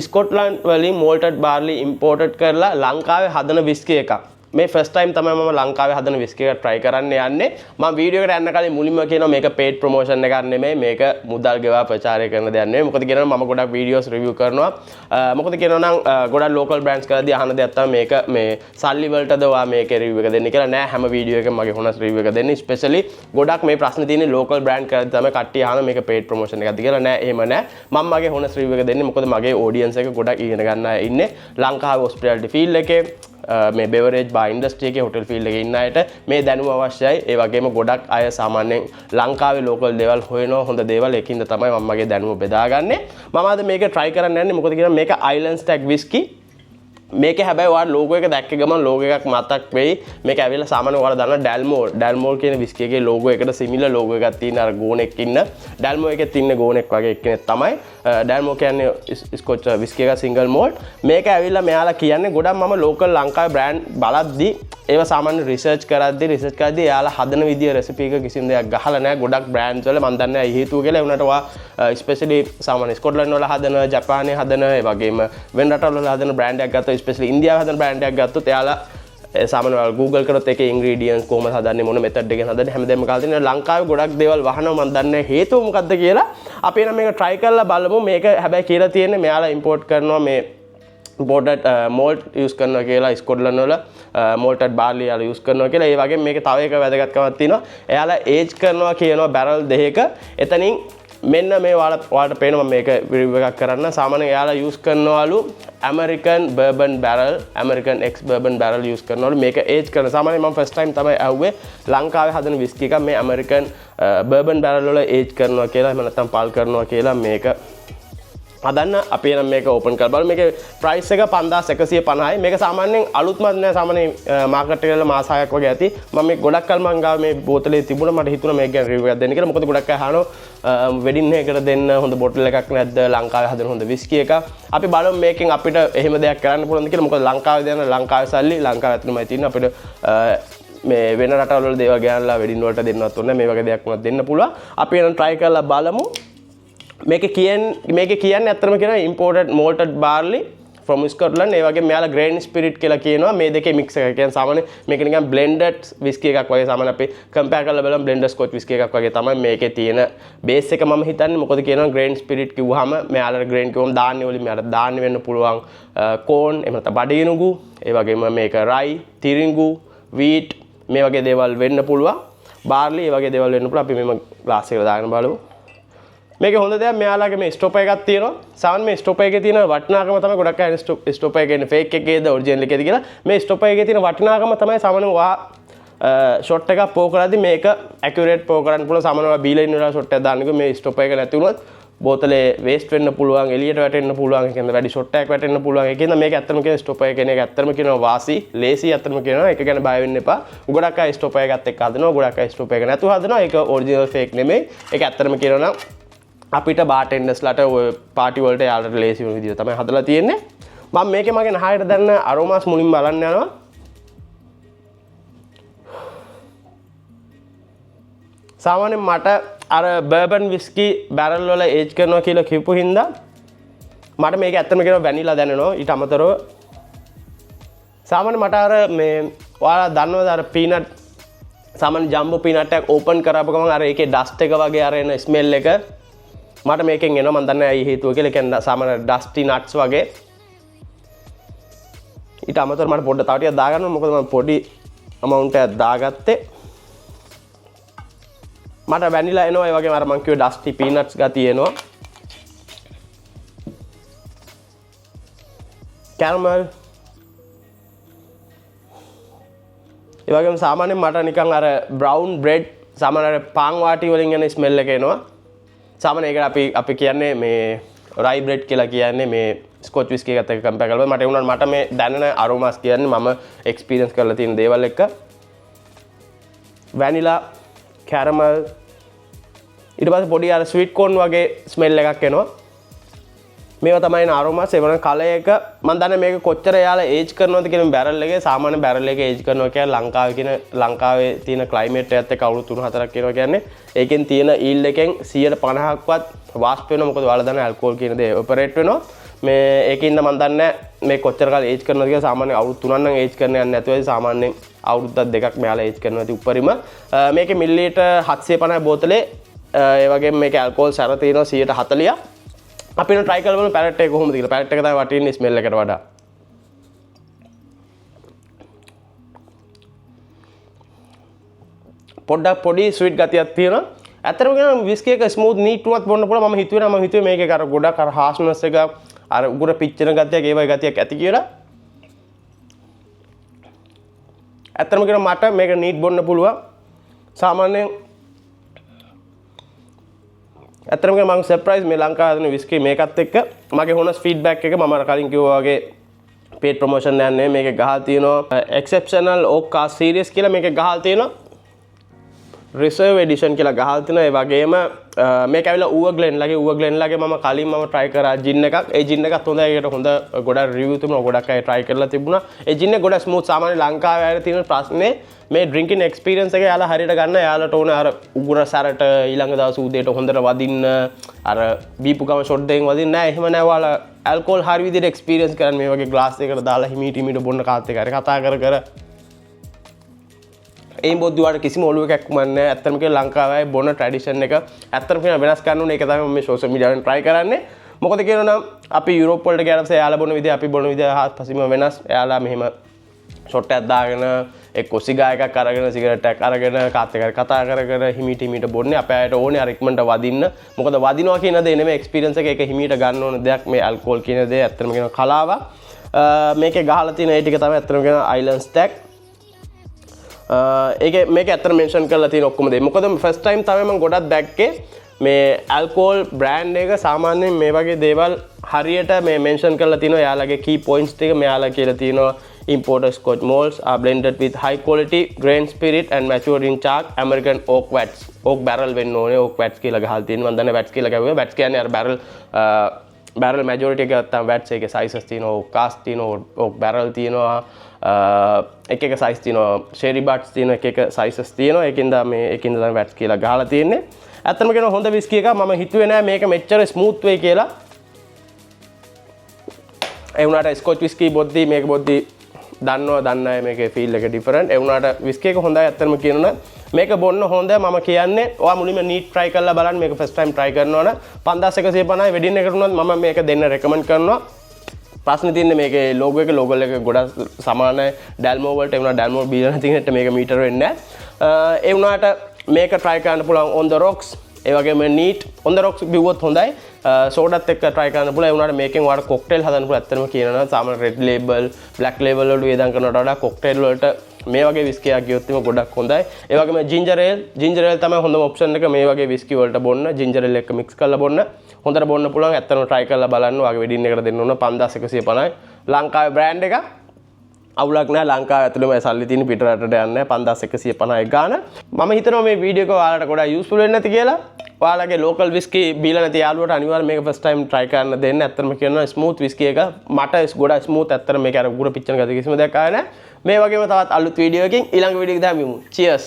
Scotland වලින් මෝල්ටඩ් barley ඉම්පෝර්ටඩ් කරලා ලංකාවේ හදන විස්කි එකක්. මේ ෆස්ට් ටයිම් තමයි මම ලංකාවේ හදන විස්කි එක try කරන්න යන්නේ. මම වීඩියෝ එකට යන්න කලින් මුලින්ම කියනවා මේක paid promotion එකක් නෙමෙයි. මේක මුදල් ගෙවා ප්‍රචාරය කරන දෙයක් නෙමෙයි. මොකද කියනවා මම ගොඩක් videos review කරනවා. මොකද කියනවා නම් ගොඩක් local brands කරද්දී අහන දෙයක් තමයි මේක මේ සල්ලි වලටද ඔයා මේකේ review එක දෙන්නේ කියලා. නෑ හැම වීඩියෝ එකකම මගේ හොනස් review එක දෙන්නේ. especially ගොඩක් මේ ප්‍රශ්නේ තියෙන්නේ local brand කරද්දී තමයි කට්ටිය අහන මේක paid promotion එකක්ද කියලා. නෑ එහෙම නෑ. මම මගේ හොනස් review එක දෙන්නේ මොකද මගේ audience එක ගොඩක් ඉගෙන ගන්න අය ඉන්නේ ලංකාවේ hospitality field එකේ මේ beverage bar industry එකේ hotel field එකේ ඉන්න අයට මේ දැනුම අවශ්‍යයි. ඒ වගේම ගොඩක් අය සාමාන්‍යයෙන් ලංකාවේ local දේවල් හොයනවා හොඳ දේවල්. ඒකින්ද තමයි මම මගේ දැනුම බෙදාගන්නේ. මම අද මේක try කරන්න යන්නේ මොකද කියනවා මේක Island Stag Whisky. මේකේ හැබැයි ඔයාලා logo එක දැක්ක ගමන් logo එකක් මතක් වෙයි. මේක ඇවිල්ලා සාමාන්‍යයෙන් ඔයාලා දන්නා Dalmore කියන whisky එකේ logo එකට similar logo එකක් තියෙන අර ගෝනෙක් ඉන්න Dalmore එකේ තියෙන ගෝනෙක් වගේ එක්කෙනෙක් තමයි. Dalmore කියන්නේ Scotch whisky එක single malt. මේක ඇවිල්ලා මෙයාලා කියන්නේ ගොඩක් මම local ලංකාවේ brand බලද්දි ඒව සාමාන්‍ය රිසර්ච් කරද්දී එයාලා හදන විදිය රෙසිපි එක කිසිම දෙයක් ගහලා නැහැ. ගොඩක් brands වල මම දන්නේ නැහැ හේතුව කියලා. ඒ වුණාට ඔයා especially සාමාන්‍ය ස්කොට්ලන්ඩ් වල හදන, ජපානයේ හදන, ඒ වගේම වෙන රටවල් වල හදන brand එකක් ගත්තොත් especially ඉන්දියාවේ හදන brand එකක් ගත්තොත් එයාලා සාමාන්‍ය Google කරොත් ඒකේ ingredients කොහොමද හදන්නේ මොන method එකෙන් හදන්නේ හැමදේම කාලා තියෙනවා. ලංකාවේ ගොඩක් දේවල් වහනවා මම දන්නේ හේතුව මොකද්ද කියලා. අපි නම් මේක try කරලා බලමු. මේක හැබැයි කියලා තියෙන්නේ මෙයාලා import කරනවා මේ imported malt use කරනවා කියලා ස්කොට්ලන්ඩ් වල malted barley යාලා use කරනවා කියලා. ඒ වගේම මේකේ තව එක වැදගත්කමක් තියෙනවා. එයාලා age කරනවා කියනවා barrel දෙකක. එතනින් මෙන්න මේ ඔයාලට පේනවා මේක review එකක් කරන්න. සාමාන්‍යයෙන් එයාලා use කරනවලු American bourbon barrel, American ex bourbon barrel use කරනවලු මේක age කරන. සාමාන්‍යයෙන් මම first time තමයි අහුවේ ලංකාවේ හදන whisky එකක් මේ American bourbon barrel වල age කරනවා කියලා එහෙම නැත්නම් පල් කරනවා කියලා මේක හදන්න. අපි නම් මේක ඕපන් කරලා බලමු. මේකේ ප්‍රයිස් එක 5150යි. මේක සාමාන්‍යයෙන් අලුත්මත් නෑ. සාමාන්‍යයෙන් මාකට් එකේ මාස 6ක් වගේ ඇති. මම මේ ගොඩක් කල් මං ගාව මේ බෝතලේ තිබුණා. මට හිතුණා මේක ගැන රිවිව් එකක් දෙන්න කියලා. මොකද ගොඩක් අය අහනවා වෙඩින් එකකට දෙන්න හොඳ බොටල් එකක් නැද්ද? ලංකාවේ හදන හොඳ විස්කි එකක්. අපි බලමු මේකෙන් අපිට එහෙම දෙයක් කරන්න පුළුවන්ද කියලා. මොකද ලංකාවේ දෙන ලංකාවේ සල්ලි ලංකාවේ ඇතුළමයි තියෙන අපිට මේ වෙන රටවල් වල දේවල් ගෑනලා වෙඩින් වලට දෙන්නවත් ඕනේ. මේ වගේ දෙයක් වුණත් දෙන්න පුළුවන්. අපි එනම් try කරලා බලමු. මේක කියන්නේ ඇත්තටම කියනවා imported malted barley from Scotland. ඒ වගේ මෙයාලා grain spirit කියලා කියනවා. මේ දෙකේ mix එක. කියන්නේ සාමාන්‍ය මේක නිකන් blended whisky එකක් වගේ. සාමාන්‍ය අපි compare කරලා බලමු blended scotch whisky එකක් වගේ තමයි මේකේ තියෙන base එක මම හිතන්නේ. මොකද කියනවා grain spirit කිව්වහම මෙයාලා grain කිව්වම ධාන්‍ය වලින් මෙයාලා ධාන්‍ය වෙන්න පුළුවන් corn එහෙම නැත්නම් බඩගිනුගු. ඒ වගේම මේක rye, තිරිඟු, wheat මේ වගේ දේවල් වෙන්න පුළුවන්. barley ඒ වගේ දේවල් වෙන්න පුළුවන්. අපි මෙම glass එකට දාගෙන බලමු. මේක හොඳ දෙයක් මෙයාලගේ මේ ස්ටොපර් එකක් තියෙනවා. සාමාන්‍ය මේ ස්ටොපර් එකේ තියෙන වටිනාකම තමයි ගොඩක් අය ස්ටොපර් එකේ ඉන්නේ ෆේක් එකේද ඔරිජිනල් එකේද කියලා. මේ ස්ටොපර් එකේ තියෙන වටිනාකම තමයි සාමාන්‍යයෙන් වා ෂොට් එකක් පෝ කරද්දී මේක ඇකියුරේට් පෝ කරන්න පුළුවන්. සාමාන්‍යව බීලා ඉන්න වෙලාව ෂොට් එකක් දාන්නකෝ මේ ස්ටොපර් එක නැති වුණොත් බෝතලේ වේස්ට් වෙන්න පුළුවන්, එළියට වැටෙන්න පුළුවන්. ඒ කියන්නේ වැඩි ෂොට් එකක් වැටෙන්න පුළුවන්. ඒ කියන්නේ මේක ඇත්තම කියන ස්ටොපර් එක කියන එක ඇත්තම කියනවා වාසි, ලේසි ඇත්තම කියනවා. ඒක ගැන බය වෙන්න එපා. ගොඩක් අය ස්ටොපර් එකත් එක්ක හදනවා, ගොඩක් අය ස්ටොපර් එක නැතුව හදනවා. ඒක ඔරිජිනල් ෆේක් නෙමෙයි. ඒක ඇත්තම කියනවා නම් අපිට බාර්ටෙන්ඩර්ස්ලාට ඔය පාටි වලට යාලට ලේසි වෙන විදිහට තමයි හදලා තියෙන්නේ. මම මේකේ මගේ නහයට දැන්න අරෝමාස් මුලින්ම බලන්න යනවා. සාමාන්‍යයෙන් මට අර බර්බන් විස්කි බැරල් වල ඒජ් කරනවා කියලා කිව්පු හින්දා මට මේක ඇත්තම කියනවා වැනිලා දැනෙනවා. ඊට අමතරව සාමාන්‍යයෙන් මට අර මේ ඔයාලා දන්නවද අර පීනට් සාමාන්‍ය ජම්බෝ පීනට් එකක් ඕපන් කරපුව ගමන් අර ඒකේ ඩස්ට් එක වගේ අර එන ස්මෙල් එක මට මේකෙන් එනවා. මම දන්නේ ඇයි හේතුව කියලා. කියන්නේ සාමාන්‍ය ඩස්ටි නට්ස් වගේ. ඊට අමතරව මට පොඩ්ඩක් තව ටිකක් දාගන්නවා. මොකද මම පොඩි amount එකක් දාගත්තේ. මට වැනිලා එනවා. ඒ වගේම අර මං කිව්ව ඩස්ටි පීනට්ස් ගතිය එනවා. කැරමල්. ඒ වගේම සාමාන්‍යයෙන් මට නිකන් අර බ්‍රවුන් බ්‍රෙඩ් සාමාන්‍ය පාන් වාටි වලින් එන ස්මෙල් එක එනවා. සාමාන්‍ය ඒකට අපි කියන්නේ මේ රයි බ්‍රෙඩ් කියලා කියන්නේ මේ ස්කොච් විස්කි එකත් එක්ක කම්පෙයාර් කරලා මට උනත් මට මේ දැනෙන අරෝමාස් කියන්නේ මම එක්ස්පීරියන්ස් කරලා තියෙන දේවල් එක්ක වැනිලා කැරමල් ඊට පස්සේ පොඩි අර ස්වීට් කෝන් වගේ ස්මෙල් එකක් එනවා. මේවා තමයි න අරෝමාස්. ඒ වගේම කලර් එක මම දන්නේ මේක කොච්චර යාලා ඒජ් කරනවද කියන බැරල් එකේ සාමාන්‍ය බැරල් එකේ ඒජ් කරනවා කියන්නේ ලංකාවේ තියෙන ක්ලයිමේට් එකත් එක්ක අවුරුදු 3-4ක් කියනවා කියන්නේ ඒකෙන් තියෙන ඊල්ඩ් එකෙන් 50%ක්වත් වාෂ්ප වෙනවා. මොකද ඔයාලා දන්න ඇල්කොහොල් කියන දේ ඔපරේට් වෙනවා. මේ ඒකින්ද මම දන්නේ මේ කොච්චර කාලෙ ඒජ් කරනවද කියලා. සාමාන්‍ය අවුරුදු 3ක් නම් ඒජ් කරන්න යන්නේ නැතුව සාමාන්‍යයෙන් අවුරුද්දක් දෙකක් මෙයාලා ඒජ් කරනවා ඇති උඩරිම. මේකේ මිලිලීටර් 750 බෝතලේ ඒ වගේම මේකේ ඇල්කොහොල් සැර තියෙනවා 140ක්. අපි න try කරලා බලමු පැලට් එක කොහොමද කියලා. පැලට් එක තමයි වටින්නේ ස්මෙල් එකට වඩා. පොඩ්ඩක් පොඩි ස්වීට් ගතියක් තියෙනවා. ඇත්තටම කියනවා විස්කි එක ස්මූත් නීට් උනත් බොන්න පුළුවන්. මම හිතුවේ මේකේ අර ගොඩක් අර හාස්නස් එක අර උගුර පිච්චෙන ගතියක් ඒ වගේ ගතියක් ඇති කියලා. ඇත්තටම කියනවා මට මේක නීට් බොන්න පුළුවන්. සාමාන්‍යයෙන් ඇත්තටම කියනවා මම සර්ප්‍රයිස් මේ ලංකාවේ හදන විස්කි මේකත් එක්ක මගේ හොනස් ෆීඩ්බැක් එක මම අර කලින් කිව්වා වගේ පේඩ් ප්‍රොමෝෂන් එකක් නෙමෙයි මේකේ ගහලා තියෙනවා එක්සෙප්ෂනල් ඕක් කාස් සීරීස් කියලා මේකේ ගහලා තියෙනවා රිසර්ව් එඩිෂන් කියලා ගහලා තිනවා. ඒ වගේම මේක ඇවිල්ලා ඌව ග්ලෙන්ලාගේ මම කලින් මම try කරා ජින් එකක්. ඒ ජින් එකත් හොඳයි. ඒකට හොඳ ගොඩක් රිවිව් තිබුණා. ගොඩක් අය try කරලා තිබුණා. ඒ ජින් එක ගොඩක් ස්මූත්. සාමාන්‍ය ලංකාවේ අය තියෙන ප්‍රශ්නේ මේ ඩ්‍රින්කින් එක්ස්පීරියන්ස් එක යාලා හරියට ගන්න. යාලට ඕන අර උගුර සැරට ඊළඟ දවස් උදේට හොඳට වදින්න අර බීපු ගම ෂොට් දෙකෙන් වදින්න නෑ. එහෙම නෑ. ඔයාලා ඇල්කොහොල් හරි විදිහට එක්ස්පීරියන්ස් කරන්න මේ වගේ ග්ලාස් එකකට දාලා හිමීට බොන්න කාත් එක හරි කතා කර ඒ බොද්දුවාට කිසිම ඔලුව එකක් මන්නේ. ඇත්තටම කියලා ලංකාවේ බොන ට්‍රැඩිෂන් එක ඇත්තටම කියන වෙනස් කරන්න ඕනේ. ඒක තමයි මම මේ සෝෂල් මීඩියාවෙන් try කරන්නේ. මොකද කියනවනම් අපි යුරෝප් වලට ගියාම එයාලා බොන විදිහ අපි බොන විදිහ හාත්පසින්ම වෙනස්. එයාලා මෙහෙම ෂොට් එකක් දාගෙන එක්ක සිගා එකක් අරගෙන සිගරට් එකක් අරගෙන කාත් එක කතා කර හිමීට බොන්නේ. අපේ අයට ඕනේ අර ඉක්මනට වදින්න. මොකද වදිනවා කියන දේ නෙමෙයි එක්ස්පීරියන්ස් එක. ඒක හිමීට ගන්න ඕන දෙයක්. මේ ඇල්කොහොල් කියන දේ ඇත්තටම කියන කලාවක්. මේකේ ගහලා තියෙන ඒ ටික තමයි ඇත්තටම කියන අයිලන්ඩ් ස්ටැක්. මේක ඇත්තට මෙන්ෂන් කරලා තියෙන ඔක්කොම දේ. මොකද ෆස්ට් ටයිම් තමයි මම ගොඩක් දැක්කේ මේ ඇල්කොහොල් බ්‍රෑන්ඩ් එක සාමාන්‍යයෙන් මේ වගේ දේවල් හරියට මේ මෙන්ෂන් කරලා තිනවා. යාළගේ key points ටික මෙයාලා කියලා තිනවා imported scotch malts are blended with high quality grain spirit and matured in charred American oak vats. oak barrel වෙන්න ඕනේ. oak vats කියලා ගහලා තියෙනවා. මම දන්නේ vats කියලා කියුවා. vats කියන්නේ අර barrel majority එක ගත්තාම vats එකේ sizes තියෙනවා. oak cast තියෙනවා. oak barrel තියෙනවා. එක size තියෙනවා. sherry butts තියෙනවා. එක sizes තියෙනවා. ඒකින්ද තමයි vats කියලා ගහලා තියෙන්නේ. ඇත්තම කියනවා හොඳ විස්කි එකක්. මම හිතුවේ නෑ මේක මෙච්චර ස්මූත් වෙයි කියලා. ඒ වුණාට ස්කොච් විස්කි බොද්දි මේක බොද්දි දන්න අය මේකේ ෆීල් එක ඩිෆරන්ට්. ඒ වුණාට විස්කි එක හොඳයි. ඇත්තම කියනවා මේක බොන්න හොඳ. මම කියන්නේ ඔයා මුලින්ම නීට් try කරලා බලන්න. මේක first time try කරනවා නම් 5150 වෙඩින් එකට උනත් මම මේක දෙන්න recommend කරනවා. ප්‍රශ්නේ තියෙන්නේ මේකේ logo එක ගොඩක් සමානයි ඩැල්මෝ වලට. ඒ වුණා ඩැල්මෝ බීලා නැති කෙනෙක්ට මේක මීටර වෙන්නේ නැහැ. ඒ වුණාට මේක try කරන්න පුළුවන් on the rocks. ඒ වගේම neat on the rocks බිව්වොත් හොඳයි. සෝඩාත් එක්ක try කරන්න පුළුවන්. ඒ වුණාට මේකෙන් ඔයාලට cocktail හදන්න පුළුවන්. ඇත්තටම කියනවා සාමාන්‍ය red label, black label වලට වේදම් කරනවට වඩා cocktail වලට මේ වගේ විස්කි එකක් ගියොත් ගොඩක් හොඳයි. ඒ වගේම ginger ale තමයි හොඳම option එක මේ වගේ විස්කි වලට බොන්න. ginger ale එක mix කරලා බොන්න. හොඳට බොන්න පුළුවන්. ඇත්තටම try කරලා බලන්න. ඔයාගේ වෙඩින් එකට දෙන්න ඕන 5150යි. ලංකාවේ brand එක. අවුලක් නැහැ. ලංකාව ඇතුළේම සල්ලි තියෙන පිට රටට යන්නේ 5150 ගාන. මම හිතනවා මේ වීඩියෝ එක ඔයාලට ගොඩක් යූස්ෆුල් වෙන්නේ නැති කියලා. ඔයාලගේ ලෝකල් විස්කි බීලා නැති යාළුවට අනිවාර්යයෙන් මේක ෆස්ට් ටයිම් try කරන්න දෙන්න. ඇත්තටම කියනවා ස්මූත් විස්කි එක. මට ගොඩක් ස්මූත්. ඇත්තටම මේක අර උගුර පිච්චෙන ගතිය කිසිම දෙයක් ආවේ නැහැ. මේ වගේම තවත් අලුත් වීඩියෝ එකකින් ඊළඟ වීඩියෝ එක දාමු. Cheers.